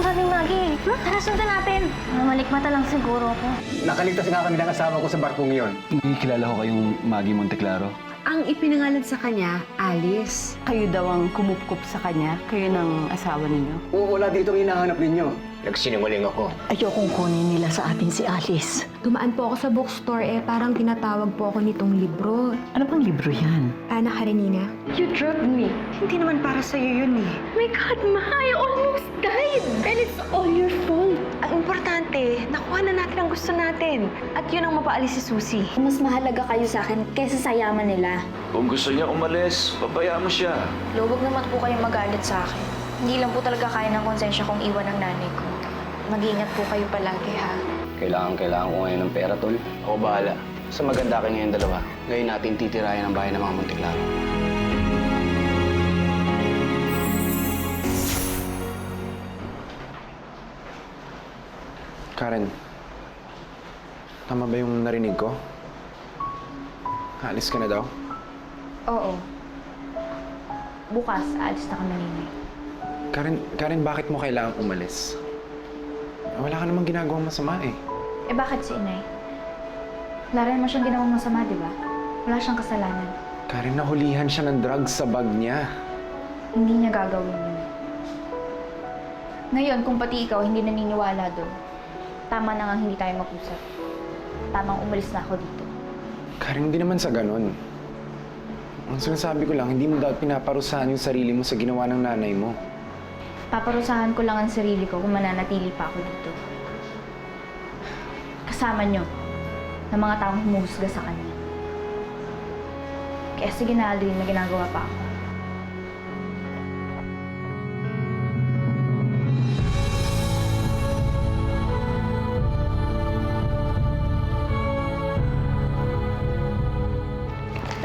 sabi Maggie. Tara, sundan natin. Malikmata lang siguro ako. Nakaligtas nga kami ng asawa ko sa barkong iyon. Kilala ko kayong Maggie Monteclaro. Ang ipinangalan sa kanya, Alice. Kayo daw ang kumupkup sa kanya? Kayo ng asawa ninyo? Oo, wala dito ang hinahanap ninyo. Nagsinungaling ako. Ayokong kunin nila sa atin si Alice. Dumaan po ako sa bookstore parang tinatawag po ako nitong libro. Ano bang libro yan? Ana Karenina. You drugged me. Hindi naman para sa'yo yun eh. My God, Ma, I almost died. And it's all your fault. Ang importante, nakuha na natin ang gusto natin. At yun ang mapaalis si Susie. Mas mahalaga kayo sa akin kaysa sa yaman nila. Kung gusto niya umalis, pabayaan mo siya. Lubog naman po kayong magalit sa akin. Hindi lang po talaga kaya ng konsensya kong iwan ang nanay ko. Mag-iingat po kayo palagi, ha? Kailangan ko ngayon ng pera, tol. Ako bahala. Sa maganda kayo ngayon dalawa. Ngayon natin titirayan ang bahay ng mga Monteclaro. Karen, tama ba yung narinig ko? Alis ka na daw? Oo. Bukas, aalis na kami ni Nay. Karen, bakit mo kailangang umalis? Wala ka namang ginagawang masama eh. Eh bakit si Inay? Wala rin naman siyang ginawang masama, di ba? Wala siyang kasalanan. Karen, nahulihan siya ng drugs sa bag niya. Hindi niya gagawin yun. Ngayon, kung pati ikaw hindi naniniwala doon, tama na nga hindi tayo mag-usap. Tamang umalis na ako dito. Karen, hindi naman sa ganun. Ang sinasabi ko lang, hindi mo dapat pinaparusahan yung sarili mo sa ginawa ng nanay mo. Paparusahan ko lang ang sarili ko kung mananatili pa ako dito. Kasama niyo ng mga taong humuhusga sa kanya. Kaya sige na, Aldrin, may ginagawa pa ako.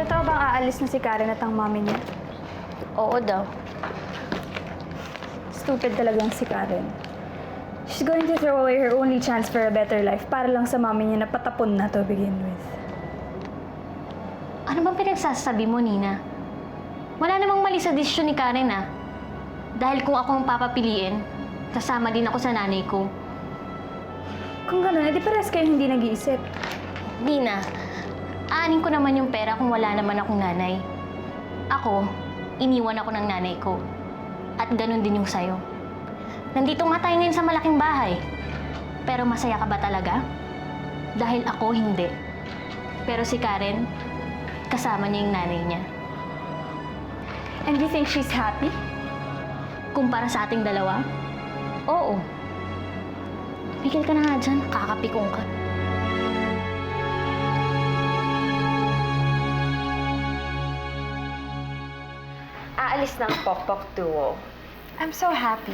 Totoo bang aalis na si Karen at ang mami niya? Oo daw. Stupid talagang si Karen. She's going to throw away her only chance for a better life para lang sa mami niya na patapon na to begin with. Ano bang pinagsasabi mo, Nina? Wala namang mali sa desisyon ni Karen, ah. Dahil kung ako ang papapiliin, kasama din ako sa nanay ko. Kung gano'n, edi pares kayo hindi nag-iisip. Nina, aanin ko naman yung pera kung wala naman akong nanay. Ako, iniwan ako ng nanay ko. At ganun din yung sayo. Nandito nga tayo ngayon sa malaking bahay. Pero masaya ka ba talaga? Dahil ako hindi. Pero si Karen, kasama niya yung nanay niya. And you think she's happy? Kumpara sa ating dalawa? Oo. Pigil ka na nga dyan, kakapikong ka. Aalis ng Pokpok Duo. I'm so happy.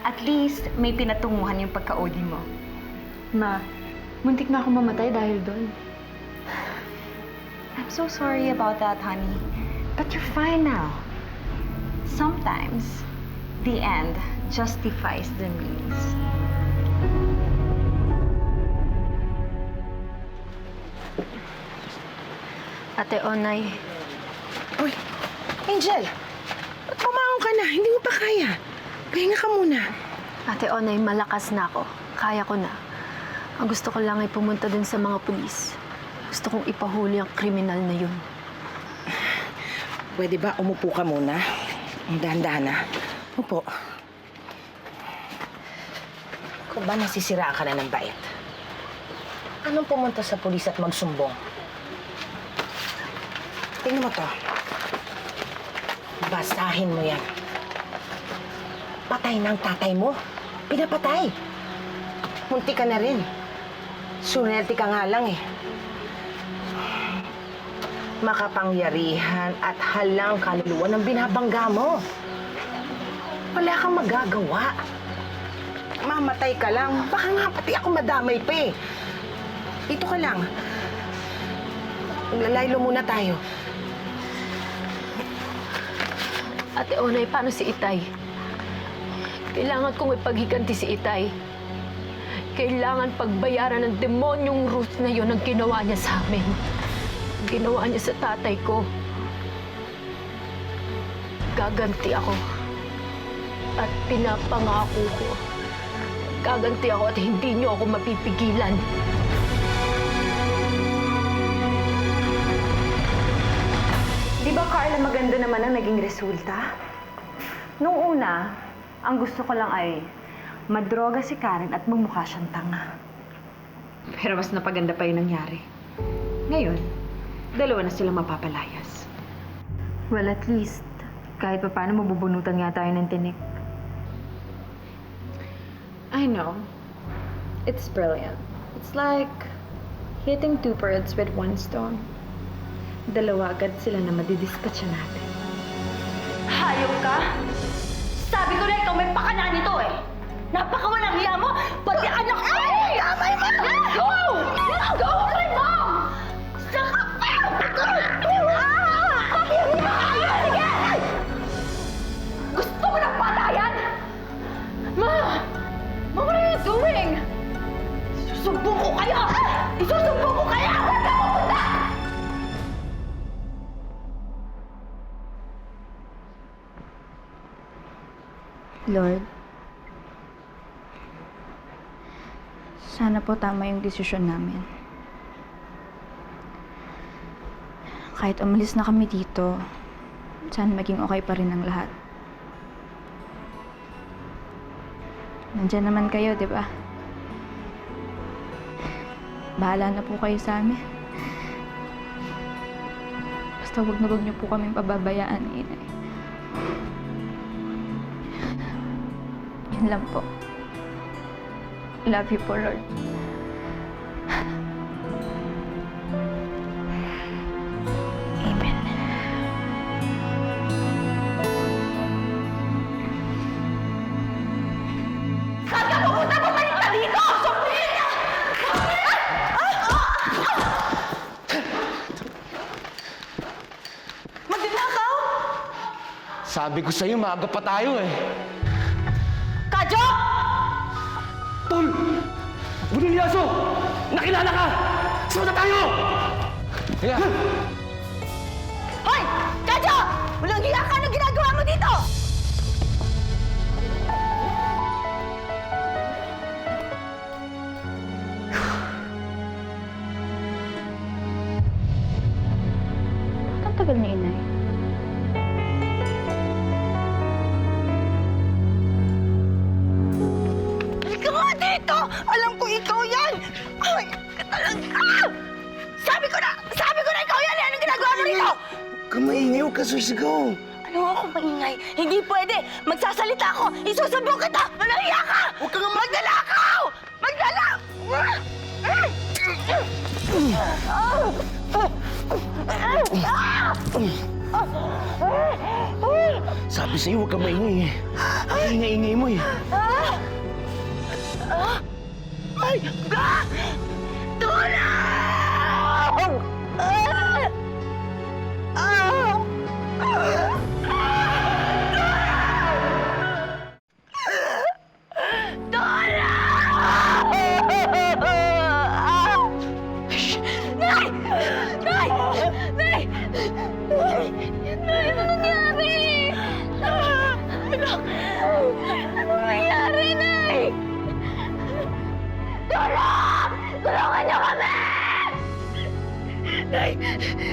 At least, may pinatunguhan yung pagka-OD mo. Ma, muntik na ako mamatay dahil doon. I'm so sorry about that, honey. But you're fine now. Sometimes, the end justifies the means. Ate Onay, Uy, Angel! Ba't bumangon ka na? Hindi mo pa kaya. Pahinga ka muna. Ate Onay, malakas na ako. Kaya ko na. Ang gusto ko lang ay pumunta dun sa mga pulis. Gusto kong ipahuli ang kriminal na yun. Pwede ba umupo ka muna? Dahan-dahan na. Upo. Kung ba nasisiraan ka na ng bait? Anong pumunta sa pulis at magsumbong? Tingnan mo to. Basahin mo yan. Patay ng tatay mo. Pinapatay. Munti ka na rin. Sunelti ka nga lang eh. Makapangyarihan at halang kaluluwa ng binabangga mo. Wala kang magagawa. Mamatay ka lang. Baka nga pati ako madamay pa eh. Dito ka lang. Maglalaylo muna tayo. Ate Onay, paano si Itay? Kailangan kong ipaghiganti si Itay. Kailangan pagbayaran ng demonyong Ruth na yon ang ginawa niya sa amin. Ginawa niya sa tatay ko. Gaganti ako. At pinapangako ko Gaganti ako at hindi niyo ako mapipigilan. Di ba, Carla, maganda naman ang naging resulta? Nung una, ang gusto ko lang ay madroga si Karen at mamukha siyang tanga. Pero mas napaganda pa yung nangyari. Ngayon, dalawa na silang mapapalayas. Well, at least, kahit pa paano mabubunutan nga tayo ng tinik. I know. It's brilliant. It's like hitting two birds with one stone. Dalawa agad sila na madidispatcha natin. Hayop ka? Sabi ko na ikaw may pakana nito eh. Napakawalang hiya mo, pati anak ko! Ay! Damay mo! Go! Go! Kay mom! Saka pa! Sige! Gusto mo ng patayan? Ma! Ma, what are you doing? Isusumbong ko kayo! Isusumbong ko kayo! Huwag ka pupunta! Lord, sana po tama yung desisyon namin. Kahit umalis na kami dito, sana maging okay pa rin ang lahat. Nandiyan naman kayo, di ba? Bahala na po kayo sa amin. Basta huwag niyo po kaming pababayaan, Inay. Yun lang po. Love you po, Lord. Amen. Saan ka pupunta? Bumalik ka dito! Sophia! Magnanakaw? Sabi ko sa'yo, maaga pa tayo eh. Kadyo! Tol! Bunilyaso! Nakilala ka! Saan na tayo? Kaya, Hoy! Kadyo! Walang hiya ka! Anong ginagawa mo dito? Ang tagal ni Inay. Ikaw nga dito! Alam ko ikaw yan! Ay, ka talaga! Sabi ko na ikaw yan! Eh! Anong ginagawa mo rito? kamaingay, huwag ka susigaw. Ano ako maingay? Hindi pwede! Magsasalita ako! Isusumbong kita! Manaliya ka! Huwag ka nga Magnanakaw! Magnanakaw! Sabi sa'yo, huwag ka maingay eh. Ang ingay-ingay mo eh. Ay! Tulong! Nay! Nay! Nay! Nay, ano nangyari? Ano nangyari, Nay? Tulong! Tulungan niyo kami! Nay!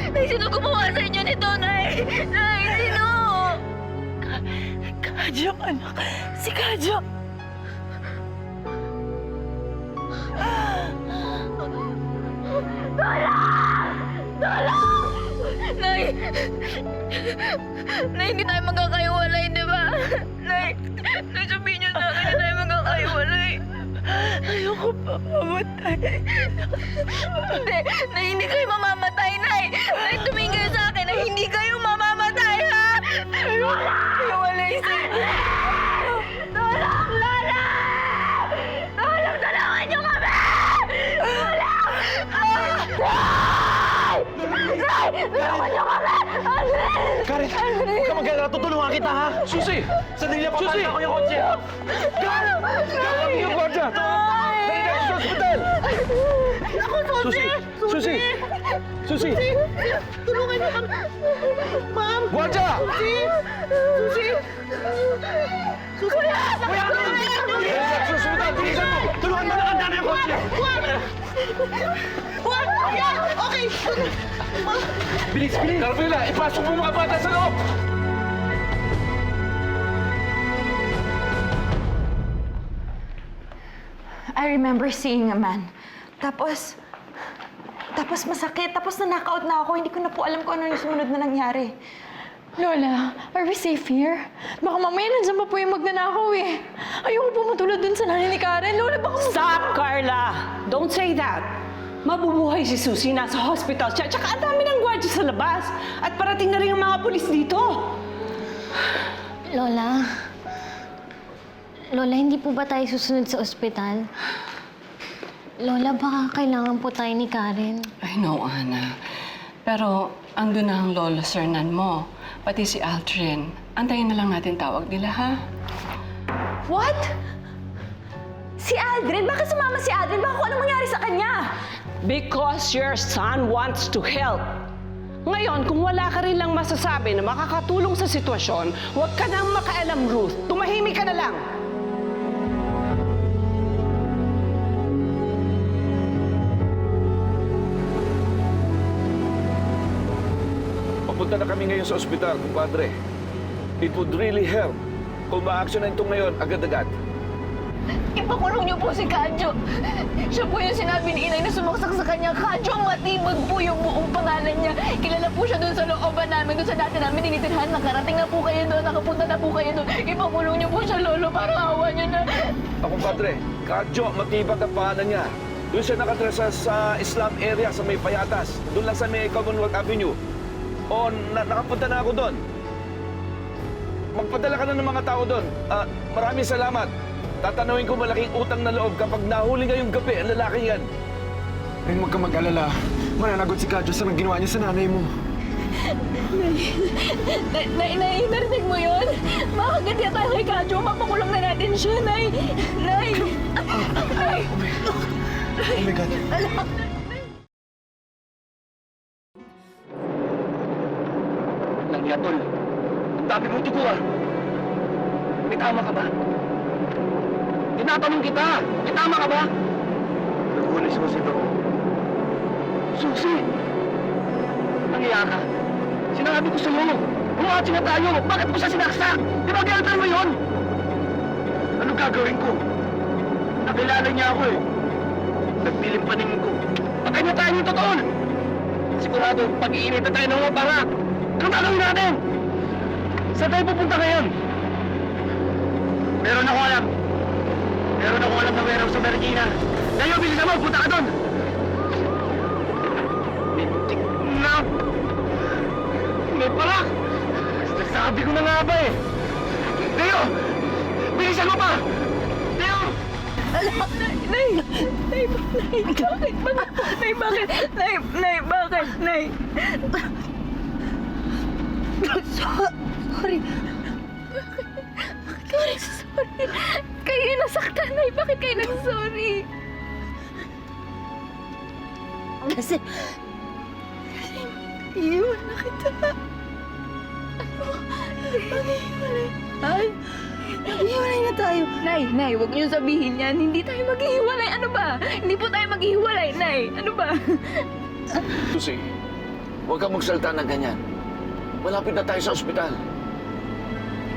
Nay, sino gumawa sa inyo nito, Nay? Nay, sino? Kadyo, anak. Si Kadyo. Tulong! Tulong! Nay! Nay, hindi tayo magkakaiwalay, di ba? Nay! Nay, sabihin niyo sa akin, hindi tayo magkakaiwalay. Ayoko pa mamatay. Hindi! Nay, hindi kayo mamamatay, Nay! Nay, tumingin kayo sa akin na hindi kayo mamamatay, ha? Ayoko iwalay sa inyo. Tulong, Lola! Tulong, tulungan niyo kami! Tulong! Nay! Tulungan niyo kami! Karen, huwag ka mag-alala. Tutulungan kita, ha? Susi! Sandali lang, papalit ako yung kotse. Karen! Karen, yung kotse! Dali na sa hospital! Ako, Susi! Susi! Susi! Tulungan niyo kami! Ma'am! Gwardiya! Susi! Kuya! Kuya! Susunod! Bilisan mo! Tulungan mo na ang nanay ko! Kuya! Okay! Bilis! Carmela, ipasok mo mga bata sa loob! I remember seeing a man. Tapos masakit. Tapos na-knockout na ako. Hindi ko na po alam kung ano yung sumunod na nangyari. Lola, are we safe here? Baka mamaya nandiyan pa po yung magnanakaw eh. Ayoko po matulad dun sa nanay ni Karen. Lola, baka... Stop, Carla! Don't say that. Mabubuhay si Susie. Nasa hospital siya. Tsaka ang dami ng gwardiya sa labas. At parating na rin ang mga pulis dito. Lola, hindi po ba tayo susunod sa ospital? Lola, baka kailangan po tayo ni Karen. I know, Ana. Pero andun na ang Lola Sernan mo, pati si Aldrin. Antayin na lang natin tawag nila, ha? What? Si Aldrin? Bakit sumama si Aldrin? Baka kung anong mangyari sa kanya? Because your son wants to help. Ngayon, kung wala ka rin lang masasabi na makakatulong sa sitwasyon, huwag ka nang makaalam, Ruth. Tumahimik ka na lang. Papunta na kami ngayon sa ospital, kumpadre. It would really help kung ma-actionan ito ngayon agad-agad. Ipakulong niyo po si Kadyo. Siya po yung sinabi ni Inay na sumaksak sa kanya. Kadyo, ang matibag po yung buong pangalan niya. Kilala po siya doon sa looban namin, doon sa dati namin tinitirhan. Nakarating na po kayo doon, nakapunta na po kayo doon. Ipakulong niyo po siya, Lolo, para awa niyo na. Kumpadre, Kadyo, matibag ang pangalan niya. Doon siya nakatira sa Islam area, sa may Payatas. Doon lang sa may Commonwealth Avenue. O, nakapunta na ako doon. Magpadala ka na ng mga tao doon. Maraming salamat. Tatanawin ko malaking utang na loob kapag nahuli ngayong gabi ang lalaki yan. Ay, huwag ka mag-alala. Mananagot si Kadyo sa nang ginawa niya sa nanay mo. Narinig mo yun? Makaganti tayo kay Kadyo. Mapakulong na natin siya, Nay. Nay! Nay! Oh my God. Nangyatol, ang dami mong dugo ah. May tama ka ba? Tinatanong kita! May tama ka ba? Naghuli si Susi doon. Susi! Nangiya ka? Sinabi ko sa'yo, bumatsi na tayo! Bakit mo siya sinaksak? Di ba ginatan mo yun? Ano gagawin ko? Nakilala niya ako eh. Nagpiling paningin ko. Patay na tayo nito doon! Sigurado, pag-iinit na tayo ng mga barak. Anong gagawin natin? Saan tayo pupunta ngayon? Meron ako alam na meron sa Mergina. Ngayon, bilisan mo, punta ka doon! Mintik na! May barak! Sabi ko na nga ba eh! Deo! Bilisan mo pa! Deo! Nay! Nay! Bakit? Nay, bakit? Nay, bakit? Nay! Sorry. Bakit sorry? Kayo yung nasaktan, Nay. Bakit kayo nag-sorry? Kasi iiwan na kita. Ano? Maghihiwalay. Ay, maghihiwalay na tayo. Nay, huwag niyo sabihin yan. Hindi tayo maghihiwalay. Ano ba? Hindi po tayo maghihiwalay, Nay. Ano ba? Susi, huwag kang magsalita ng ganyan. Malapit na tayo sa ospital.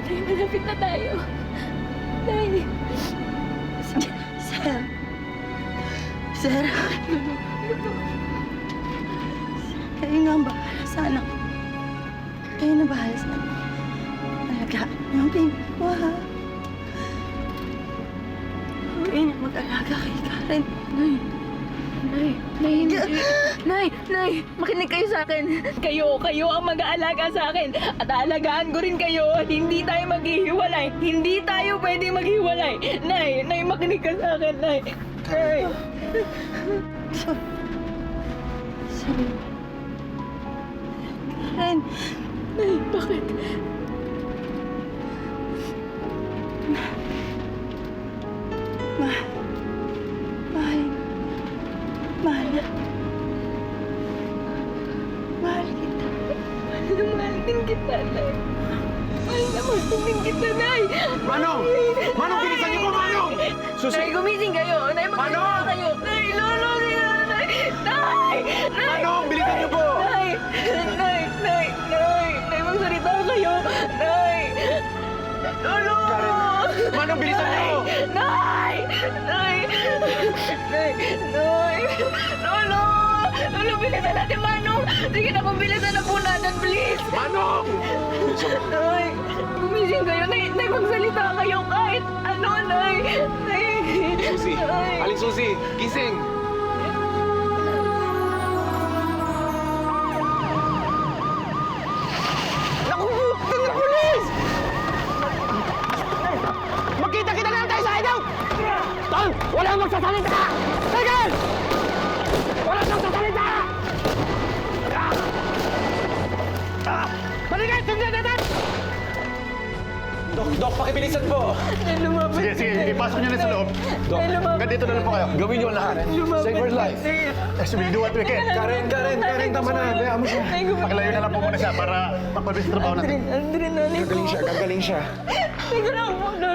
Nay, malapit na tayo. Nay. Sir, kayo nga ang bahala sa anak ko. Kayo na bahala sa anak ko. Alagaan niyo ang baby ko, ha? Kayo na mag-alaga kay Karen. Nay, makinig kayo sa akin. Kayo ang mag-aalaga sa akin. At aalagaan ko rin kayo. Hindi tayo maghihiwalay. Hindi tayo pwede maghiwalay. Nay, makinig ka sa akin, Nay. Nay. Sorry. Karen. Nay, bakit? Mahal na. din kita, Nay. Mahal na mahal din kita, Nay. Manong! Manong, bilisan niyo po, Manong! Susi! Nay, gumising kayo. Nay, magsalita kayo. Nay, lolo nila, Nay. Nay! Nay! Manong, bilisan niyo po! Nay! Nay! Nay! Nay! Nay, magsalita kayo. Nay! Lolo! Manong, bilisan niyo! Nay! Nay! Nay! Nay! Lolo! Lolo, bilisan natin, Manong! Sige na po, bilisan na po natin, please! Manong! Nay! Gumising kayo, Nay! Nay, magsalita kayo kahit ano, Nay! Nay! Susi! Nay! Aling Susi! Gising! Naku! Pulis! Magkita-kita na lang tayo sa hideout! Tol! Walang magsasalita! Tigil! Walang magsasalita! Maligay! Sundan natin! Dok, pakibilisan po! Sige, sige. Ipasok niyo na sa loob. Dok, hanggang dito na lang po kayo. Gawin niyo ang lahat. Save her life. Yes, we'll do what we can. Karen, tama na. Bayaan mo siya. Pakilayo na lang po muna siya para mapabilis sa trabaho natin. Gagaling siya.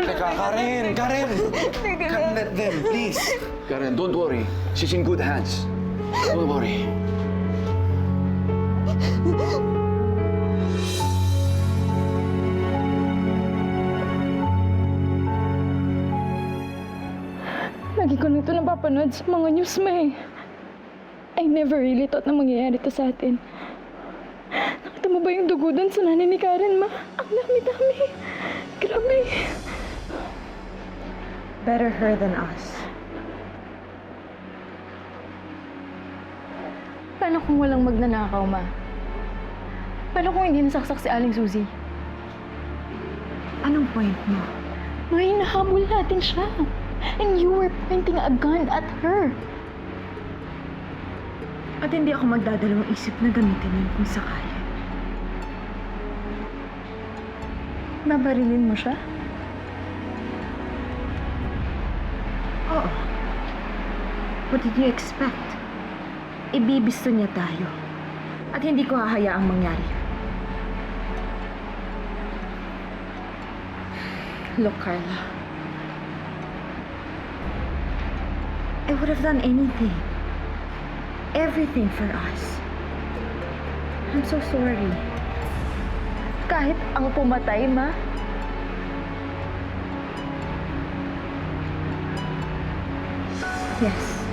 Teka, Karen! Can't let them, please. Karen, don't worry. She's in good hands. Don't worry. Lagi ko lang ito napapanood sa mga news, May. I never really thought na mangyayari to sa atin. Nakita mo ba yung dugo doon sa nanay ni Karen, Ma? Ang dami-dami. Grabe. Better her than us. Paano kung walang magnanakaw, Ma? Paano kung hindi nasaksak si Aling Suzy? Anong point mo? May nahabol natin siya. And you were pointing a gun at her. At hindi ako magdadalawang isip na gamitin yun kung sakali. Babarilin mo siya? Oo. What did you expect? Ibibisto niya tayo. At hindi ko hahayaang mangyari. Look, Carla. I would have done anything. Everything for us. I'm so sorry. Kahit ang pumatay, Ma? Yes.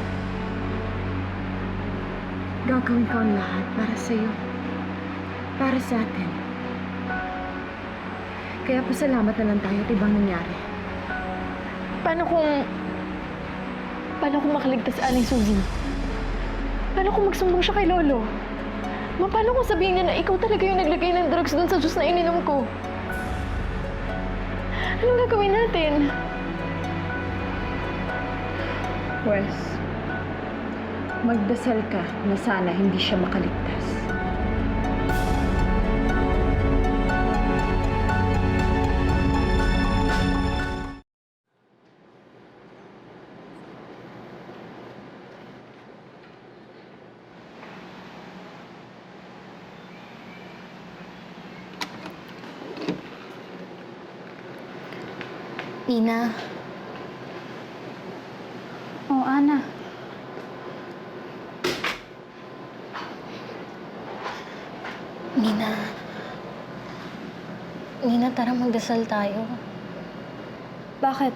Gagawin ko ang lahat para sa'yo. Para sa atin. Kaya pasalamat na lang tayo at ibang nangyari. Paano kung makaligtas si Aling Suzy? Paano kung magsumbong siya kay Lolo? Ma, paano kung sabihin niya na ikaw talaga yung naglagay ng drugs doon sa juice na ininom ko? Anong gagawin natin? Wes, magdasal ka na sana hindi siya makaligtas. Nina. Oh, Ana. Nina, tara magdasal tayo. Bakit?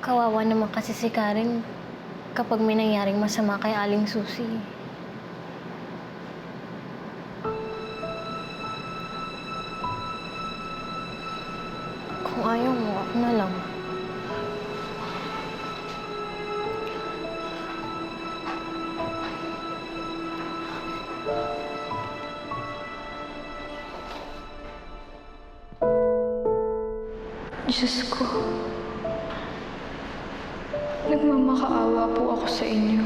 Kawawa naman kasi si Karen kapag may nangyaring masama kay Aling Suzy. Kung ayaw mo, ako na lang. Diyos ko, nagmamakaawa po ako sa inyo.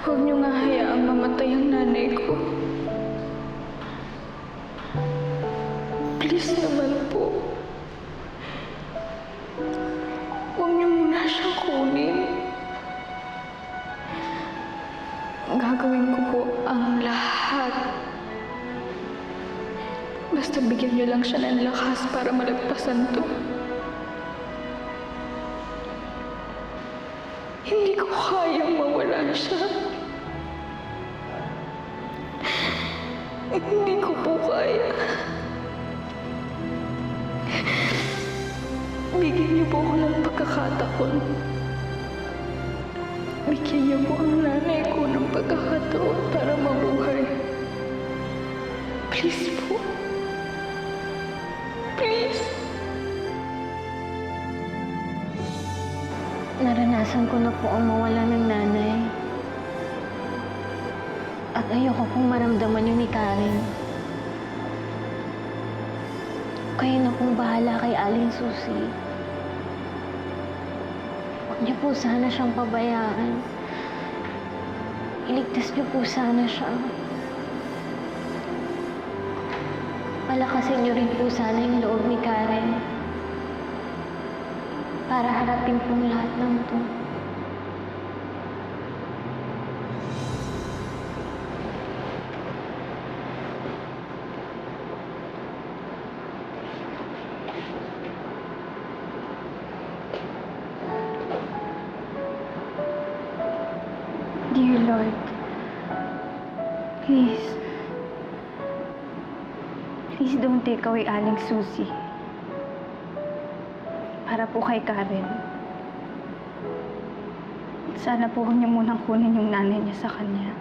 Huwag niyo nga hayaang mamatay ang nanay ko. Please naman po. Huwag niyo muna siyang kunin. Gagawin Basta bigyan niyo lang siya ng lakas para malagpasan to. Hindi ko kayang mawala siya. Hindi ko po kaya. Bigyan niyo po ako ng pagkakataon. Bigyan niyo po ang nanay ko ng pagkakataon para mabuhay. Please po. Please. Naranasan ko na po ang mawala ng nanay. At ayoko pong maramdaman yun ni Karen. Kayo na pong bahala kay Aling Susi. Huwag niyo po sana siyang pabayaan. Iligtas niyo po sana siya. Palakasin niyo rin po sana yung loob ni Karen. Para harapin pong lahat ng to. Dear Lord, please don't take away Aling Susi. Para po kay Karen. Sana po huwag niyo munang kunin yung nanay niya sa kanya.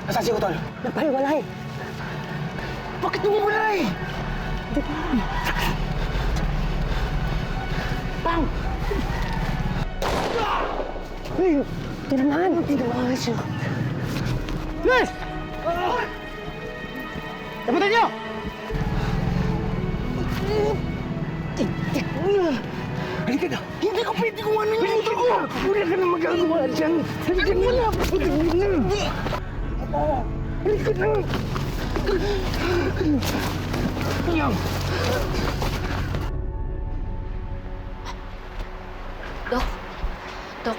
Nasaan si Utol? Nagpahiwalay. Bakit naghiwalay? Hindi ko alam. Pang! Hey! Hindi naman siya. Luis! Taputan niyo! Halika na! Hindi ko pwede kung ano yung motor ko! Wala ka na magagawa dyan! Halika na! Halika na! Halika na! Yan! Dok,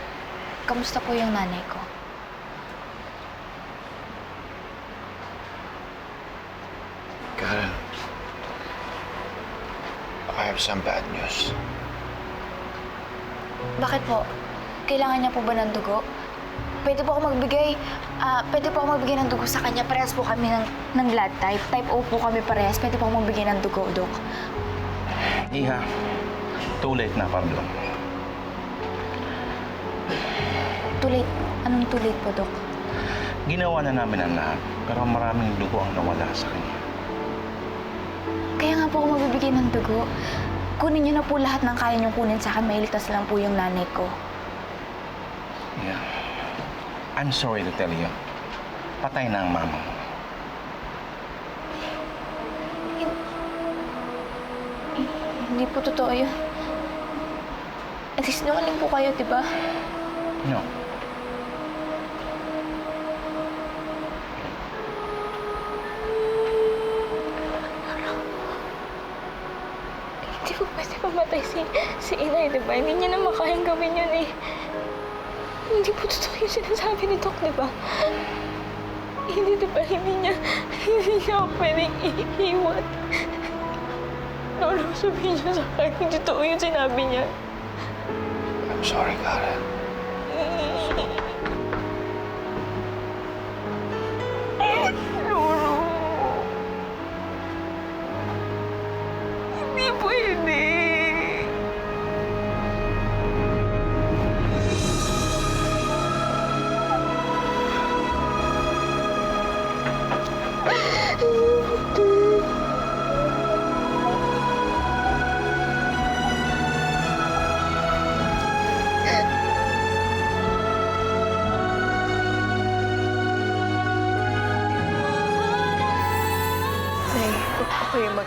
kamusta po yung nanay ko? Karen, I have some bad news. Bakit po? Kailangan niya po ba ng dugo? Pwede po ako magbigay ng dugo sa kanya. Parehas po kami ng blood type. Type O po kami parehas. Pwede po ako magbigay ng dugo, Dok. Iha, too late na, Pablo. Too late. Anong too late po, Dok? Ginawa na namin ang lahat, pero maraming dugo ang nawala sa kanya. Kaya nga po ako magbibigay ng dugo. Kunin niyo na po lahat ng kaya niyong kunin sa akin. Mailigtas lang po yung nanay ko. Yeah. I'm sorry to tell you. Patay na ang mama mo. Hindi po totoo yun. At least sinungaling po kayo, di ba? No. Hindi po pwede mamatay si inay, di ba? Hindi niya na makayang gawin yun eh. Hindi po totoo yung sinasabi ni Doc, di ba? Hindi, di ba? Hindi niya ako pwedeng iiwan. Lolo, sabihin niyo sa akin, hindi totoo yung sinabi niya. I'm sorry, Karen. Lolo. Hindi pwede.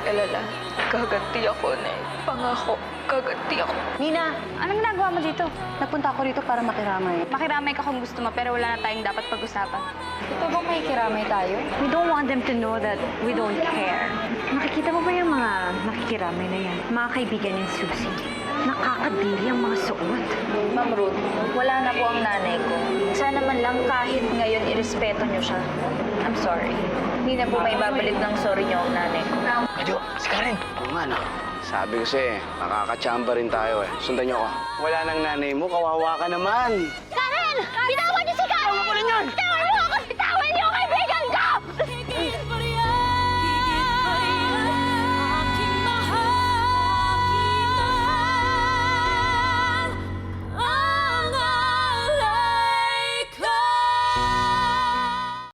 mag-alala. Gaganti ako, Nay. Pangako, gaganti ako. Nina, anong ginagawa mo dito? Napunta ako dito para makiramay. Makiramay ka kung gusto mo, pero wala na tayong dapat pag-usapan. Ito bang may kiramay tayo? We don't want them to know that we don't care. Nakikita mo ba yung mga nakikiramay na yan? Mga kaibigan ni Susie. Nakakadiri ang mga suot. Ma'am Ruth, wala na po ang nanay ko. Sana man lang kahit ngayon irespeto niyo siya. I'm sorry. Hindi na po may babalik ng sorry niyo ang nanay ko. Kadyo, si Karen. Oo nga, no. Sabi ko sa'yo, makakachamba rin tayo eh. Sundan niyo ako. Wala nang nanay mo, kawawa ka naman. Karen! Bitawan niyo si Karen! Tawa ko rin yun!